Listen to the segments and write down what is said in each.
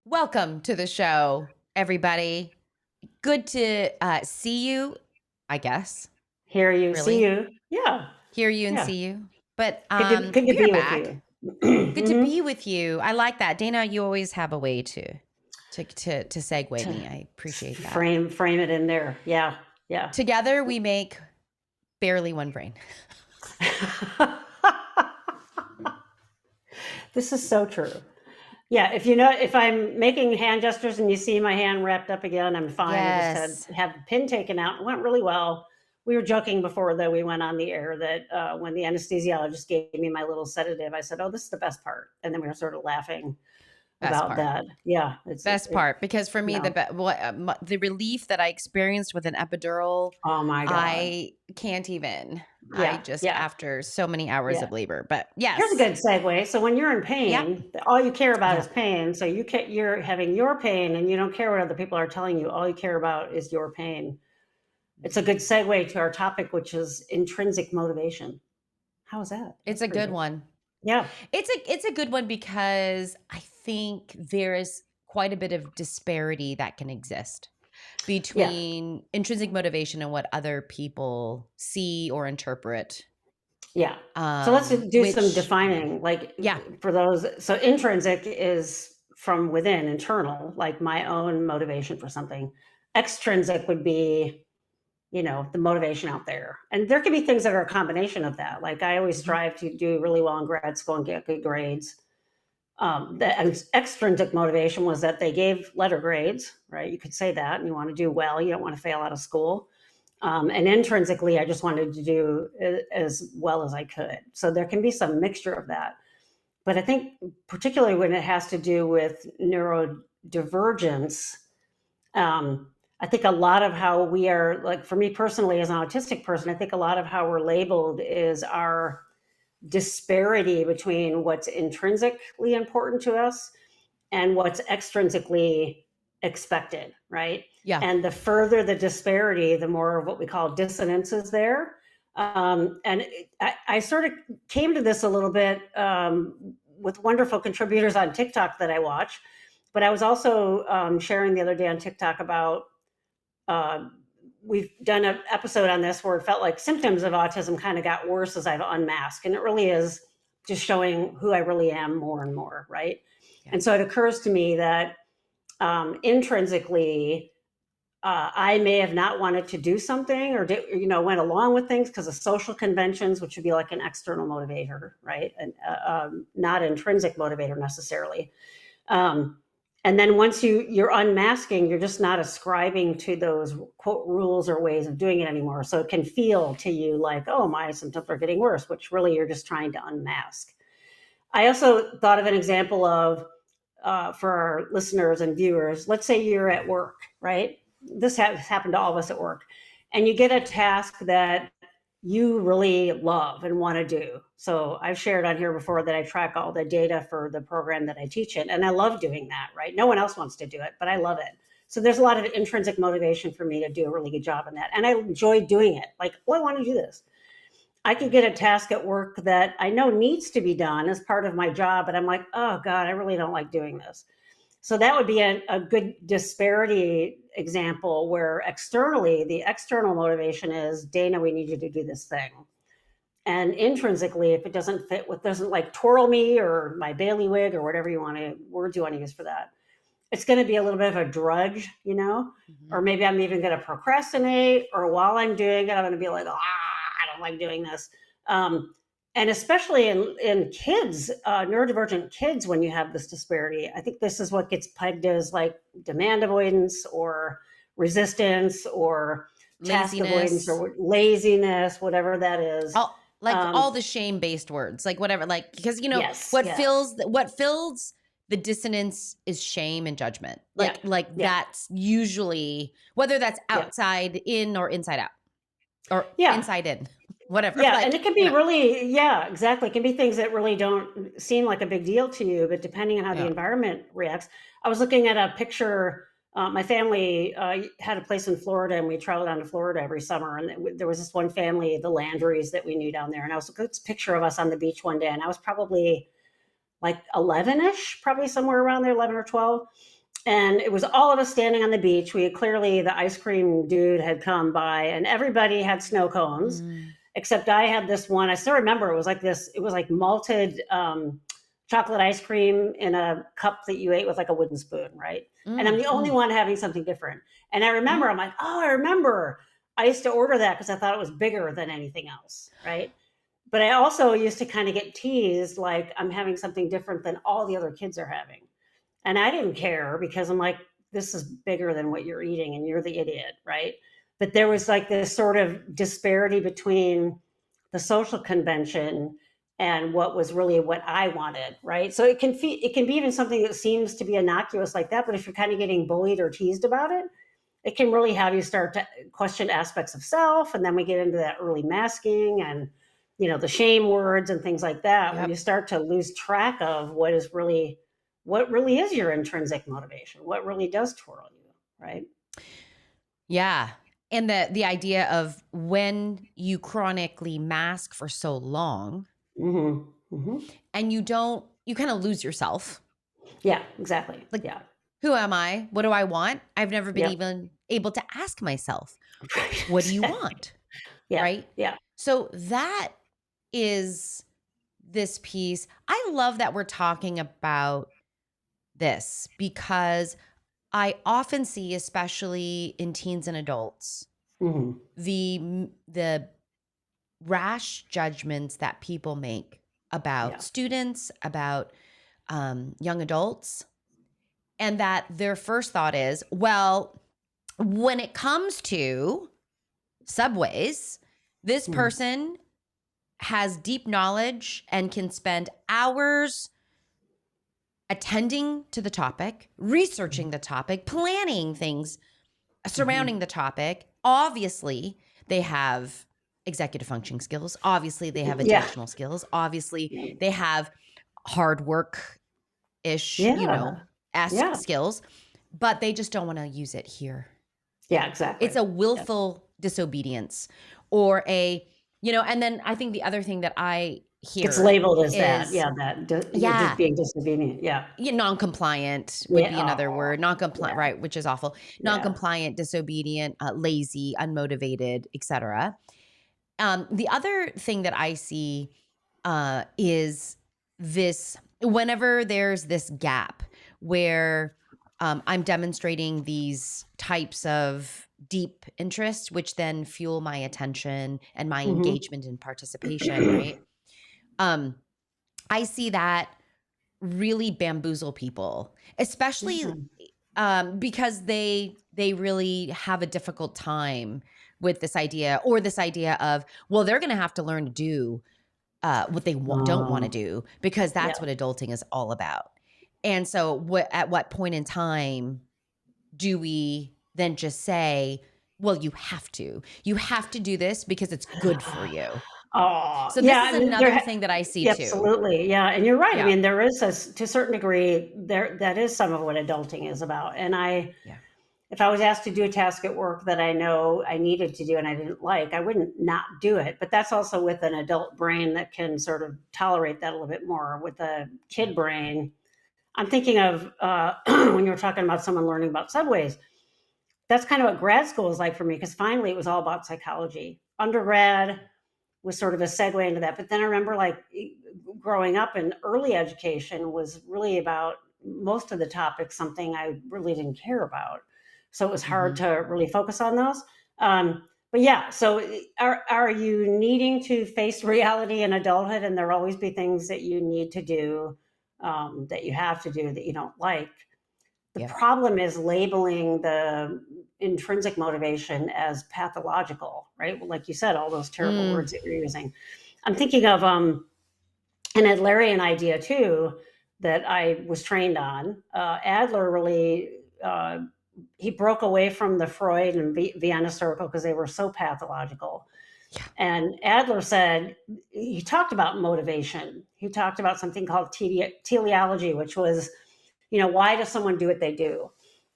Welcome to the show, everybody. Good to see you, I guess. Hear you, Really? see you. Yeah. Hear you and Yeah. see you. But Good to we are be with back. you. Good to Mhm. be with you. I like that. Dana, you always have a way to segue To me. I appreciate that. frame it in there. Yeah. Yeah. Together we make barely one brain. This is so true. Yeah, if I'm making hand gestures and you see my hand wrapped up again, I'm fine. I just Yes. had the pin taken out. It went really well. We were joking before that we went on the air that when the anesthesiologist gave me my little sedative, I said, "Oh, this is the best part," and then we were sort of laughing Best about part. that. Yeah, Best part, because for me, no. the relief that I experienced with an epidural, Oh my God. I can't even. Yeah, After so many hours yeah. of labor. But Here's a yes. good segue. So when you're in pain, all you care about Yeah. is pain. So you're having your pain, and you don't care what other people are telling you. All you care about is your pain. It's a good segue to our topic, which is intrinsic motivation. How is that? It's That's a pretty good one. Yeah. It's a good one because I think there is quite a bit of disparity that can exist between intrinsic motivation and what other people see or interpret. Yeah. So let's do some Which defining, for those. So intrinsic is from within, internal, like my own motivation for something. Extrinsic would be, the motivation out there. And there can be things that are a combination of that. Like I always strive to do really well in grad school and get good grades. The extrinsic motivation was that they gave letter grades, right? You could say that, and you want to do well. You don't want to fail out of school. And intrinsically, I just wanted to do as well as I could. So there can be some mixture of that. But I think particularly when it has to do with neurodivergence, I think a lot of how we are, like for me personally as an autistic person, I think a lot of how we're labeled is our disparity between what's intrinsically important to us and what's extrinsically expected, right? Yeah. And the further the disparity, the more of what we call dissonance is there. I sort of came to this a little bit with wonderful contributors on TikTok that I watch, but I was also sharing the other day on TikTok about we've done an episode on this where it felt like symptoms of autism kind of got worse as I've unmasked. And it really is just showing who I really am more and more, right? Yeah. And so it occurs to me that intrinsically, I may have not wanted to do something or went along with things because of social conventions, which would be like an external motivator, right? And not intrinsic motivator necessarily. And then once you're unmasking, you're just not ascribing to those quote rules or ways of doing it anymore. So it can feel to you like, oh, my symptoms are getting worse, which really you're just trying to unmask. I also thought of an example of, for our listeners and viewers, let's say you're at work, right? This has happened to all of us at work. And you get a task that you really love and want to do. So I've shared on here before that I track all the data for the program that I teach in, and I love doing that, right? No one else wants to do it, but I love it. So there's a lot of intrinsic motivation for me to do a really good job in that. And I enjoy doing it. Like, oh, I want to do this. I could get a task at work that I know needs to be done as part of my job, but I'm like, oh God, I really don't like doing this. So that would be a good disparity example where externally, the external motivation is, Dana, we need you to do this thing. And intrinsically, if it doesn't fit with, doesn't like twirl me or my bailiwick or whatever words you want to use for that, it's going to be a little bit of a drudge, or maybe I'm even going to procrastinate, or while I'm doing it, I'm going to be like, I don't like doing this. And especially in kids, neurodivergent kids, when you have this disparity, I think this is what gets pegged as like demand avoidance or resistance or task avoidance or laziness, whatever that is. All the shame-based words, like whatever, like, because what fills the dissonance is shame and judgment. That's usually, whether that's outside in or inside out, or inside in. whatever. Yeah, and Like, it can be really, yeah, exactly. It can be things that really don't seem like a big deal to you, but depending on how the yeah. environment reacts. I was looking at a picture. My family had a place in Florida, and we traveled down to Florida every summer. And there was this one family, the Landrys, that we knew down there. And I was looking at this picture of us on the beach one day, and I was probably like 11-ish, probably somewhere around there, 11 or 12. And it was all of us standing on the beach. We had clearly, the ice cream dude had come by, and everybody had snow cones, Mm, except I had this one. I still remember it was like this. It was like malted chocolate ice cream in a cup that you ate with like a wooden spoon, right? And I'm the only mm. one having something different. And I remember, Mhm. I'm like, oh, I remember. I used to order that because I thought it was bigger than anything else, right? But I also used to kind of get teased like I'm having something different than all the other kids are having. And I didn't care because I'm like, this is bigger than what you're eating and you're the idiot, right? But there was like this sort of disparity between the social convention and what was really what I wanted, right? So it can be even something that seems to be innocuous like that, but if you're kind of getting bullied or teased about it, it can really have you start to question aspects of self, and then we get into that early masking and the shame words and things like that, where you Yep. start to lose track of what really is your intrinsic motivation, what really does twirl you, right? Yeah. And the idea of when you chronically mask for so long Mm-hmm. Mm-hmm. and you kind of lose yourself. Yeah, exactly. Like, Yeah. who am I? What do I want? I've never been Yep. even able to ask myself, Right. what do you Exactly. want? Yeah. Right? Yeah. So that is this piece. I love that we're talking about this because I often see, especially in teens and adults, Mm-hmm. the rash judgments that people make about Yeah. students, about young adults, and that their first thought is, well, when it comes to subways, this Mm-hmm. person has deep knowledge and can spend hours attending to the topic, researching the topic, planning things surrounding Mm-hmm. the topic. Obviously, they have executive functioning skills. Obviously, they have Yeah. attentional skills. Obviously, they have hard work ish, Yeah. Yeah. skills, but they just don't want to use it here. Yeah. It's Exactly. a Yeah. willful disobedience or and then I think the other thing that I It's hear labeled as that. is, Yeah. That you're just yeah, being disobedient. Yeah. non-compliant would be Yeah. another Oh. word. Non-compliant, Yeah. right, which is awful. Yeah. Non-compliant, disobedient, lazy, unmotivated, etc. The other thing that I see is this whenever there's this gap where I'm demonstrating these types of deep interest, which then fuel my attention and my Mm-hmm. engagement and participation, right? Um, I see that really bamboozle people, especially Yeah. because they really have a difficult time with this idea or this idea of, well, they're going to have to learn to do what they don't want to Oh. do because Yeah. that's what adulting is all about. And so, at what point in time do we then just say, well, you have to do this because it's good for you? Oh, So this yeah, is I mean, there another thing that I see yeah, too. absolutely, yeah, and you're right. I Yeah. mean, there is to a certain degree, that is some of what adulting is about. And Yeah. if I was asked to do a task at work that I know I needed to do and I didn't like, I wouldn't not do it. But that's also with an adult brain that can sort of tolerate that a little bit more. With a Yeah. kid brain, I'm thinking of when you were talking about someone learning about subways. That's kind of what grad school is like for me, because finally it was all about psychology. Undergrad was sort of a segue into that. But then I remember like growing up in early education was really about most of the topics, something I really didn't care about. So it was hard Mhm. to really focus on those. But yeah, so are you needing to face reality in adulthood? And there'll always be things that you need to do, that you have to do that you don't like. The Yep. problem is labeling the intrinsic motivation as pathological, right? Well, like you said, all those terrible Mm. words that you're using. I'm thinking of an Adlerian idea too that I was trained on. Adler really he broke away from the Freud and Vienna circle because they were so pathological. Yeah. And Adler said, he talked about motivation. He talked about something called teleology, which was, why does someone do what they do?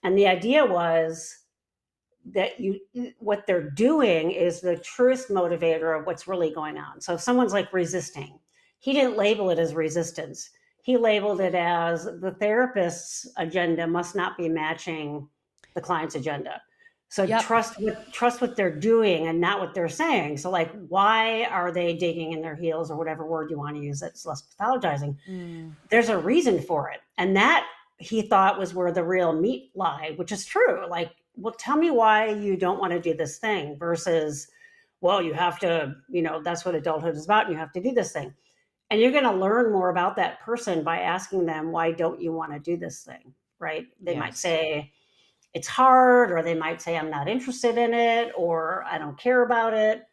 And the idea was that what they're doing is the truest motivator of what's really going on. So if someone's like resisting, he didn't label it as resistance. He labeled it as the therapist's agenda must not be matching the client's agenda. So Yep. trust what they're doing and not what they're saying. So like, why are they digging in their heels, or whatever word you want to use that's less pathologizing? Mm, There's a reason for it. And that, he thought, was where the real meat lied, which is true. Like, well, tell me why you don't want to do this thing versus, well, you have to, that's what adulthood is about, and you have to do this thing. And you're going to learn more about that person by asking them, why don't you want to do this thing? Right? They might yes. say, it's hard, or they might say, I'm not interested in it, or I don't care about it.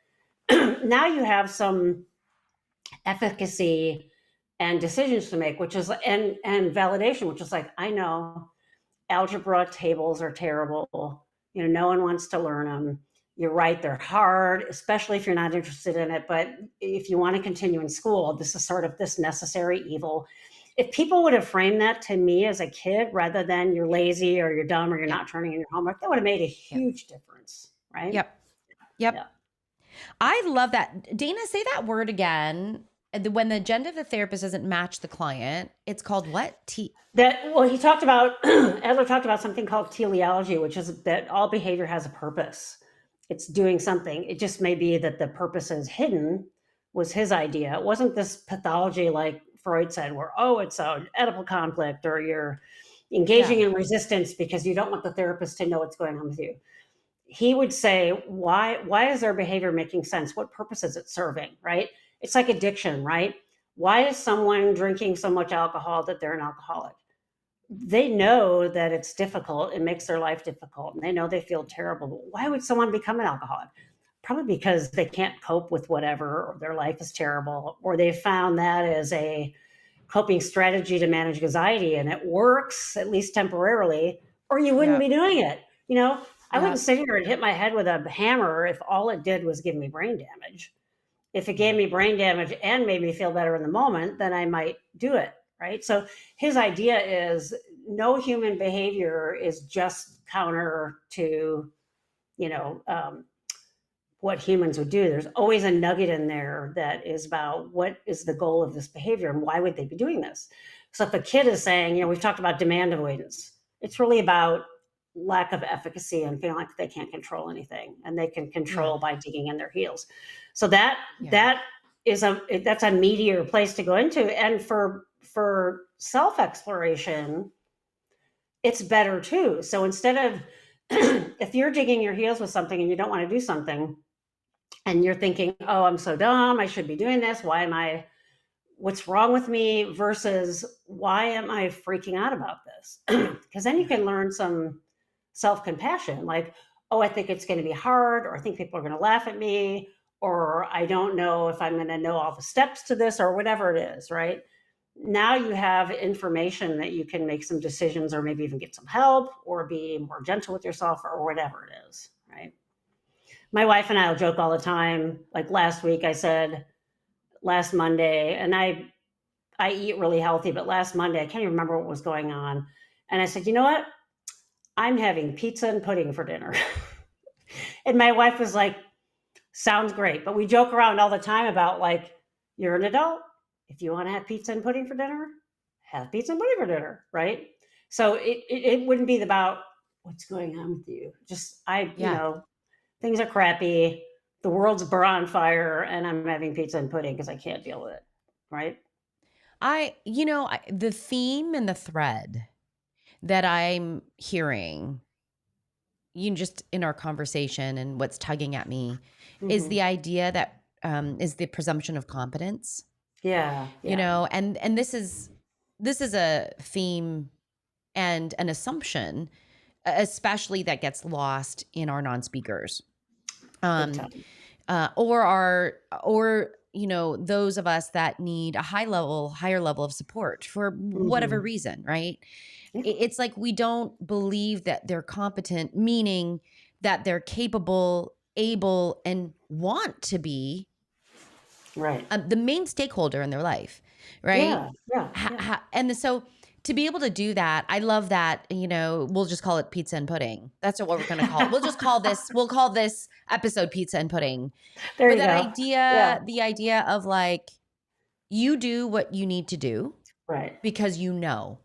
Now you have some efficacy and decisions to make, which is, and validation, which is like, I know algebra tables are terrible. No one wants to learn them. You're right, they're hard, especially if you're not interested in it. But if you want to continue in school, this is sort of this necessary evil. If people would have framed that to me as a kid, rather than you're lazy or you're dumb or you're Yep. not turning in your homework, that would have made a Yep. huge difference, right? Yep. Yep. Yeah. I love that. Dana, say that word again. When the agenda of the therapist doesn't match the client, it's called what? He talked about, Adler talked about something called teleology, which is that all behavior has a purpose. It's doing something. It just may be that the purpose is hidden, was his idea. It wasn't this pathology like Freud said, where, oh, it's an Oedipal conflict, or you're engaging Yeah. in resistance because you don't want the therapist to know what's going on with you. He would say, why is their behavior making sense? What purpose is it serving, right? It's like addiction, right? Why is someone drinking so much alcohol that they're an alcoholic? They know that it's difficult, it makes their life difficult, and they know they feel terrible. Why would someone become an alcoholic? Probably because they can't cope with whatever, or their life is terrible, or they found that as a coping strategy to manage anxiety and it works, at least temporarily, or you wouldn't be Yep. doing it. I wouldn't Yep. sit here and hit my head with a hammer if all it did was give me brain damage. If it gave Yeah. me brain damage and made me feel better in the moment, then I might do it. Right. So his idea is no human behavior is just counter to, you know, um, what humans would do. There's always a nugget in there that is about what is the goal of this behavior and why would they be doing this. So if a kid is saying, we've talked about demand avoidance, it's really about lack of efficacy and feeling like they can't control anything, and they can Yeah. control by digging in their heels. So that Yeah. that that's a meatier place to go into. And for self exploration, it's better too. So instead of if you're digging your heels with something and you don't want to do something, and you're thinking, oh, I'm so dumb, I should be doing this, what's wrong with me, versus why am I freaking out about this? Because then you Yeah. can learn some self-compassion, like, oh, I think it's going to be hard, or I think people are going to laugh at me, or I don't know if I'm going to know all the steps to this, or whatever it is. Right now you have information that you can make some decisions, or maybe even get some help, or be more gentle with yourself, or whatever it is. Right. My wife and I will joke all the time. Like last week, I said, last Monday, and I eat really healthy, but last Monday, I can't even remember what was going on. And I said, you know what? I'm having pizza and pudding for dinner. And my wife was like, sounds great. But we joke around all the time about, like, you're an adult. If you want to have pizza and pudding for dinner, have pizza and pudding for dinner, right? So it wouldn't be about what's going on with you. Just, Yeah. things are crappy. The world's on fire, and I'm having pizza and pudding because I can't deal with it. Right? The theme and the thread that I'm hearing, just in our conversation and what's tugging at me is Mm-hmm. the idea that is the presumption of competence, Yeah. Yeah. and this is a theme and an assumption, especially that gets lost in our non-speakers. Big Um, time. or those of us that need a higher level of support for whatever Mm-hmm. reason, right? Yeah. It's like we don't believe that they're competent, meaning that they're capable able and want to be Right. the main stakeholder in their life, right? Yeah. Yeah. Yeah. And so to be able to do that, I love that, we'll just call it pizza and pudding. That's what we're going to call it. We'll call this episode pizza and pudding. There But you go. Yeah. the idea of like, you do what you need to do Right. because you know.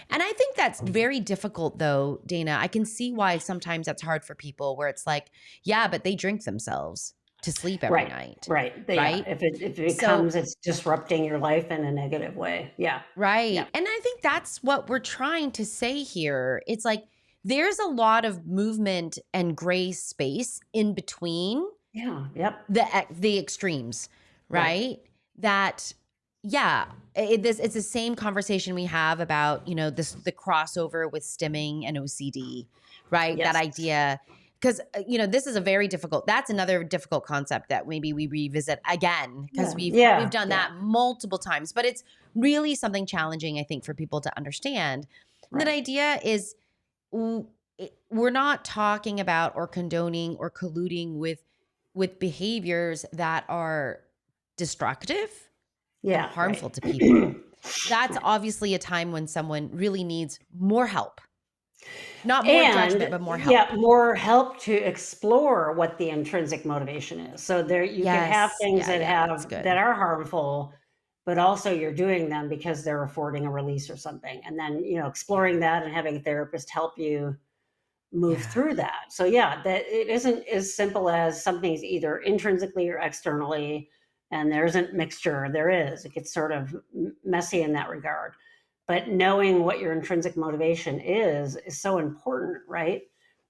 And I think that's very difficult though, Dana. I can see why sometimes that's hard for people where it's like, yeah, but they drink themselves to sleep every Right. night, Right. Yeah. right? If it So becomes, it's disrupting your life in a negative way. Yeah. Yeah. right. And I think that's what we're trying to say here. It's like there's a lot of movement and gray space in between Yeah. Yep. the extremes, Right. right? That yeah, it's the same conversation we have about, the crossover with stimming and OCD, right? That Yes. idea because this is that's another difficult concept that maybe we revisit again because Yeah. we've Yeah. done Yeah. that multiple times, but it's really something challenging I think for people to understand. And that Right. idea is we're not talking about or condoning or colluding with behaviors that are destructive and Yeah. Right. harmful to people. That's obviously a time when someone really needs more help. Not more judgment, And but more help. yeah, more help to explore what the intrinsic motivation is. So there you can have Yes. things Yeah, that yeah, that's have that good. are harmful, but also you're doing them because they're affording a release or something. And then, Yeah. exploring that and having a therapist help you move Yeah. through that. So yeah, that it isn't as simple as something's either intrinsically or externally, and there isn't mixture. There is. It gets sort of messy in that regard. But knowing what your intrinsic motivation is so important, right?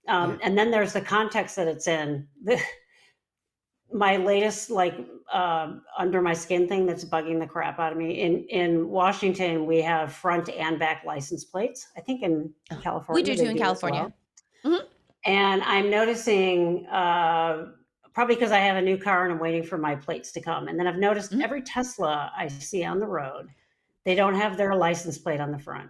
Yeah. And then there's the context that it's in. My latest under my skin thing that's bugging the crap out of me in Washington, we have front and back license plates. I think in We California do too they in do as California. well. Mhm. And I'm noticing, probably because I have a new car and I'm waiting for my plates to come. And then I've noticed Mhm. every Tesla I see on the road, they don't have their license plate on the front.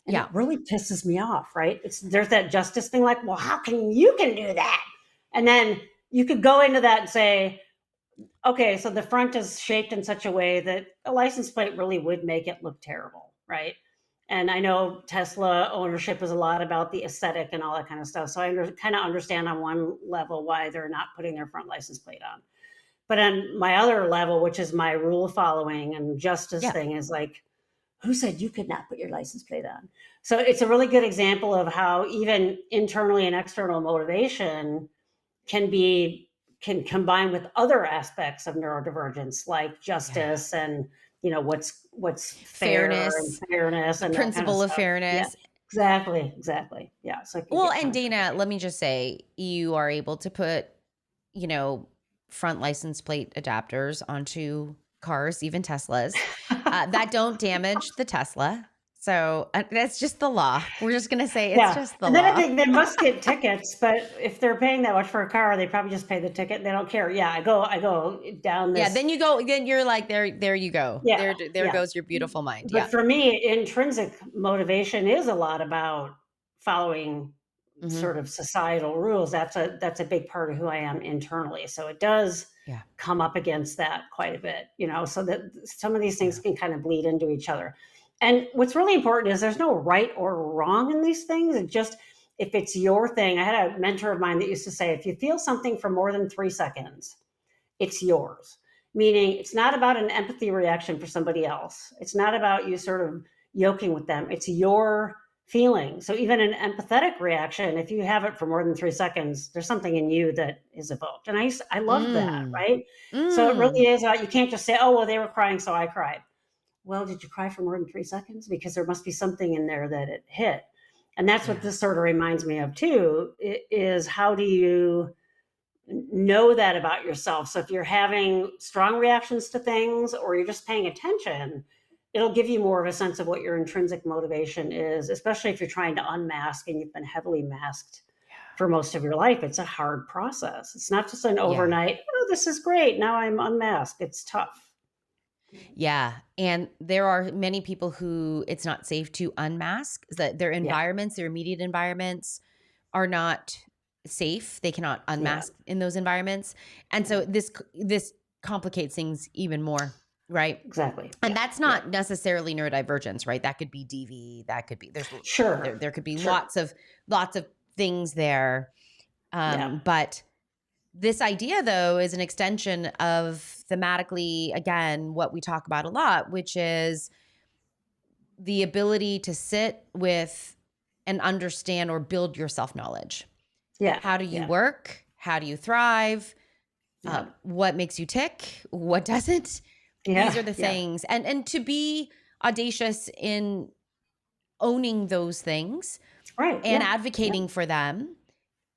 And it Yeah. really pisses me off, right? There's that justice thing like, well, how can you can do that? And then you could go into that and say, okay, so the front is shaped in such a way that a license plate really would make it look terrible, right? And I know Tesla ownership is a lot about the aesthetic and all that kind of stuff. So I kind of understand on one level why they're not putting their front license plate on. But on my other level, which is my rule following and justice Yeah. thing, is like, who said you could not put your license plate on? So it's a really good example of how even internally and external motivation can be can combine with other aspects of neurodivergence like Yeah. justice and what's fair and Fairness, fairness the and that kind of principle of stuff. Yeah, fairness. exactly, yeah, so it can Well, get and Dana, complicated. let me just say, you are able to put, you know, front license plate adapters onto cars, even Teslas, that don't damage the Tesla. So that's just the law. We're just going to say it's Yeah, just the and then I law. think they must get tickets, but if they're paying that much for a car, they probably just pay the ticket. They don't care. Yeah, I go down Yeah. this. Then you're like, there you go. Yeah, There yeah. goes your beautiful mind. But Yeah. for me, intrinsic motivation is a lot about following Hmm. sort of societal rules. That's a big part of who I am internally. So it does Yeah. come up against that quite a bit, so that some of these things Yeah. can kind of bleed into each other. And what's really important is there's no right or wrong in these things. It just if it's your thing. I had a mentor of mine that used to say, if you feel something for more than 3 seconds, it's yours. Meaning it's not about an empathy reaction for somebody else. It's not about you sort of yoking with them. It's your feeling. So even an empathetic reaction, if you have it for more than 3 seconds, there's something in you that is evoked. And I love that, Mm. right? So it Mm. really is, you can't just say, oh, well, they were crying, so I cried. Well, did you cry for more than 3 seconds? Because there must be something in there that it hit. And that's what Yeah. this sort of reminds me of too, is how do you know that about yourself. So if you're having strong reactions to things or you're just paying attention, it'll give you more of a sense of what your intrinsic motivation is, especially if you're trying to unmask and you've been heavily masked for most of your life. It's a hard process. It's not just an Yeah. overnight, oh, this is great. Now I'm unmasked. It's tough. Yeah. And there are many people who it's not safe to unmask, that their Yeah. environments, their immediate environments are not safe. They cannot Yeah. unmask in those environments. And so this complicates things even more, right? Exactly. And Yeah. that's Yeah. not necessarily neurodivergence, right? That could be DV, that could be Sure. there could be Sure. lots of things there. Yeah. But this idea, though, is an extension of thematically, again, what we talk about a lot, which is the ability to sit with and understand or build your self-knowledge. Yeah. How do you Yeah. work? How do you thrive? Yeah. What makes you tick? What doesn't? These Yeah. are the Yeah. things. And to be audacious in owning those things Right. and Yeah. Yeah. advocating for them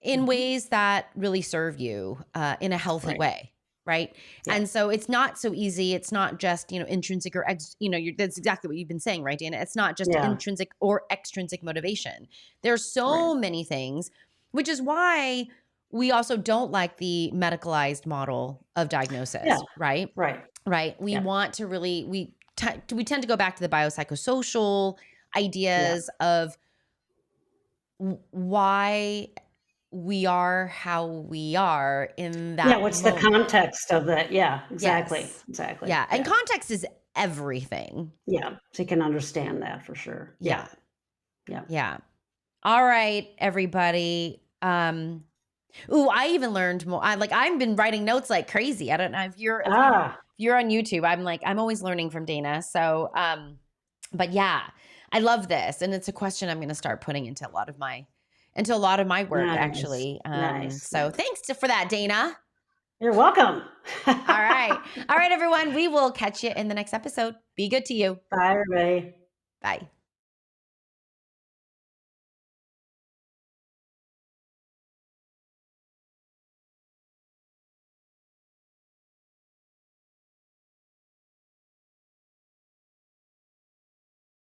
in Mhm. ways that really serve you in a healthy Right. way, right? Yeah. And so it's not so easy. It's not just intrinsic or that's exactly what you've been saying, right, Dana? It's not just Yeah. intrinsic or extrinsic motivation. There's Right. so many things, which is why we also don't like the medicalized model of Yeah. diagnosis, right? Right. Right. We Yeah. want to really we tend to go back to the biopsychosocial Yeah. ideas of why we are how we are in Yeah. that What's the moment. context of that? Yeah. Exactly. Yes. Exactly. Yeah. And Yeah. context is everything. Yeah. So you can understand that for sure. Yeah. Yeah. Yeah. Yeah. All right, everybody. Ooh, I even learned more. I've been writing notes like crazy. I don't know if Ah. you're on YouTube. I'm always learning from Dana. So but yeah, I love this. And it's a question I'm gonna start putting into a lot of my work Nice. actually. Nice. So Nice. thanks for that, Dana. You're welcome. All right. All right, everyone. We will catch you in the next episode. Be good to you. Bye, everybody. Bye.